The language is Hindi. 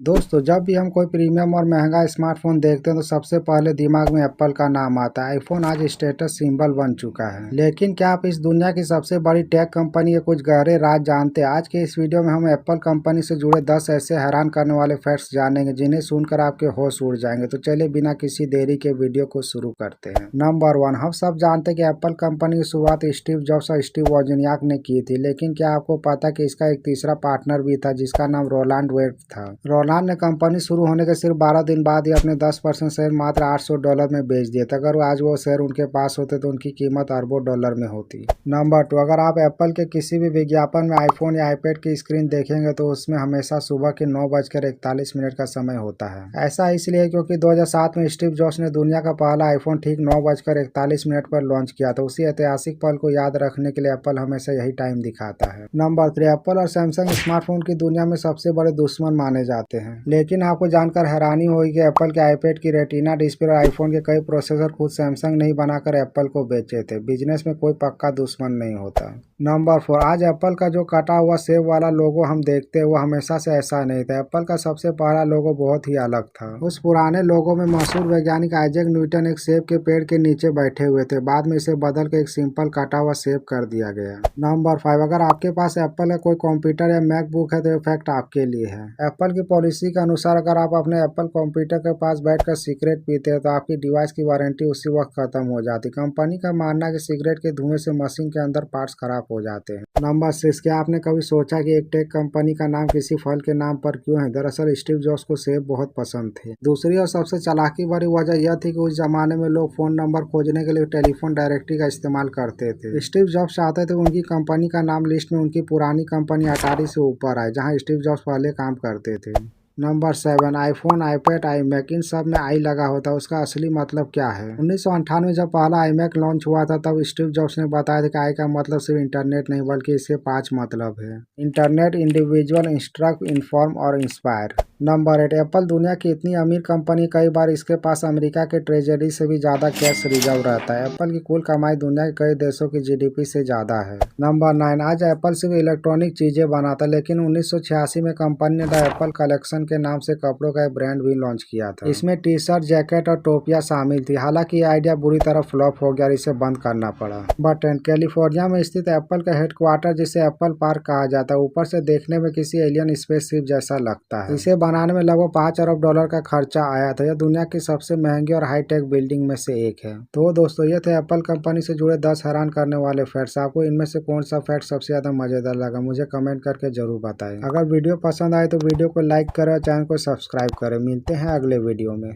दोस्तों, जब भी हम कोई प्रीमियम और महंगा स्मार्टफोन देखते हैं तो सबसे पहले दिमाग में एप्पल का नाम आता है। आईफोन आज स्टेटस सिंबल बन चुका है। लेकिन क्या आप इस दुनिया की सबसे बड़ी टेक कंपनी के कुछ गहरे राज जानते हैं? आज के इस वीडियो में हम एप्पल कंपनी से जुड़े 10 ऐसे हैरान करने वाले फैक्ट्स जानेंगे जिन्हें सुनकर आपके होश उड़ जाएंगे। तो चलिए बिना किसी देरी के वीडियो को शुरू करते हैं। नंबर 1, हम सब जानते हैं कि एप्पल कंपनी की शुरुआत स्टीव जॉब्स और स्टीव वोजनियाक ने की थी। लेकिन क्या आपको पता कि इसका एक तीसरा पार्टनर भी था जिसका नाम रोलांड वेब था। रोलांड ने कंपनी शुरू होने के सिर्फ 12 दिन बाद ही अपने 10% शेयर मात्र $800 में बेच दिए थे। अगर आज वो शेयर उनके पास होते तो उनकी कीमत अरबों डॉलर में होती। नंबर 2, अगर आप एप्पल के किसी भी विज्ञापन में आईफोन या आईपैड की स्क्रीन देखेंगे तो उसमें हमेशा सुबह के 9:41 का समय होता है। ऐसा इसलिए क्योंकि 2007 में स्टीव जॉब्स ने दुनिया का पहला आईफोन ठीक 9:41 पर लॉन्च किया था। उसी ऐतिहासिक पल को याद रखने के लिए एप्पल हमेशा यही टाइम दिखाता है। नंबर 3, एप्पल और सैमसंग स्मार्टफोन की दुनिया में सबसे बड़े दुश्मन माने जाते हैं। लेकिन आपको जानकर हैरानी होगी कि एप्पल के आईपैड की रेटिना डिस्प्ले और आईफोन के कई प्रोसेसर खुद सैमसंग नहीं बनाकर एप्पल को बेचे थे। बिजनेस में कोई पक्का दुश्मन नहीं होता। नंबर 4, आज एप्पल का जो कटा हुआ सेब वाला लोगो हम देखते हैं वो हमेशा से ऐसा नहीं था। एप्पल का सबसे पहला लोगो बहुत ही अलग था। उस पुराने लोगो में मशहूर वैज्ञानिक आइजैक न्यूटन एक सेब के पेड़ के नीचे बैठे हुए थे। बाद में इसे बदल के एक सिंपल कटा हुआ सेब कर दिया गया। नंबर 5, अगर आपके पास एप्पल का कोई कंप्यूटर या मैकबुक है तो ये फैक्ट आपके लिए है। एप्पल की पॉलिसी के अनुसार अगर आप अपने एप्पल कंप्यूटर के पास बैठकर सिगरेट पीते हैं तो आपकी डिवाइस की वारंटी उसी वक्त खत्म हो जाती। कंपनी का मानना है कि सिगरेट के धुएं से मशीन के अंदर पार्ट्स खराब हो जाते हैं। नंबर 6, क्या आपने कभी सोचा कि एक टेक कंपनी का नाम किसी फल के नाम पर क्यों है? दरअसल स्टीव जॉब्स को सेब बहुत पसंद थे। दूसरी और सबसे चालाकी भरी वजह यह थी कि उस जमाने में लोग फोन नंबर खोजने के लिए टेलीफोन डायरेक्टरी का इस्तेमाल करते थे। स्टीव जॉब्स चाहते थे उनकी कंपनी का नाम लिस्ट में उनकी पुरानी कंपनी अटारी से ऊपर आए जहां स्टीव जॉब्स पहले काम करते थे। नंबर 7, आईफोन, आईपैड, आईमैक, इन सब में आई लगा होता है, उसका असली मतलब क्या है? 1998 जब पहला आईमैक लॉन्च हुआ था तब स्टीव जॉब्स ने बताया था कि आई का मतलब सिर्फ इंटरनेट नहीं बल्कि इसके 5 मतलब है। इंटरनेट, इंडिविजुअल, इंस्ट्रक्ट, इन्फॉर्म और इंस्पायर। नंबर 8, एप्पल दुनिया की इतनी अमीर कंपनी कई बार इसके पास अमेरिका के ट्रेजरी से भी ज्यादा कैश रिजर्व रहता है। एप्पल की कुल कमाई दुनिया के कई देशों की जीडीपी से ज्यादा है। नंबर 9, आज एप्पल सिर्फ इलेक्ट्रॉनिक चीजें बनाता लेकिन 1986 में कंपनी ने द एप्पल कलेक्शन के नाम से कपड़ों का एक ब्रांड भी लॉन्च किया था। इसमें टी शर्ट, जैकेट और टोपियां शामिल थी। हालांकि ये आइडिया बुरी तरह फ्लॉप हो गया और इसे बंद करना पड़ा। नंबर 10, कैलिफोर्निया में स्थित एप्पल का हेडक्वार्टर जिसे एप्पल पार्क कहा जाता है ऊपर से देखने में किसी एलियन स्पेसशिप जैसा लगता है। इसे बनाने में लगभग $5 अरब का खर्चा आया था। यह दुनिया की सबसे महंगी और हाईटेक बिल्डिंग में से एक है। तो दोस्तों, ये थे एप्पल कंपनी से जुड़े 10 हैरान करने वाले फैक्ट्स। आपको इनमें से कौन सा फैक्ट सबसे ज्यादा मजेदार लगा मुझे कमेंट करके जरूर बताएं। अगर वीडियो पसंद आए तो वीडियो को लाइक करें और चैनल को सब्सक्राइब करें। मिलते हैं अगले वीडियो में।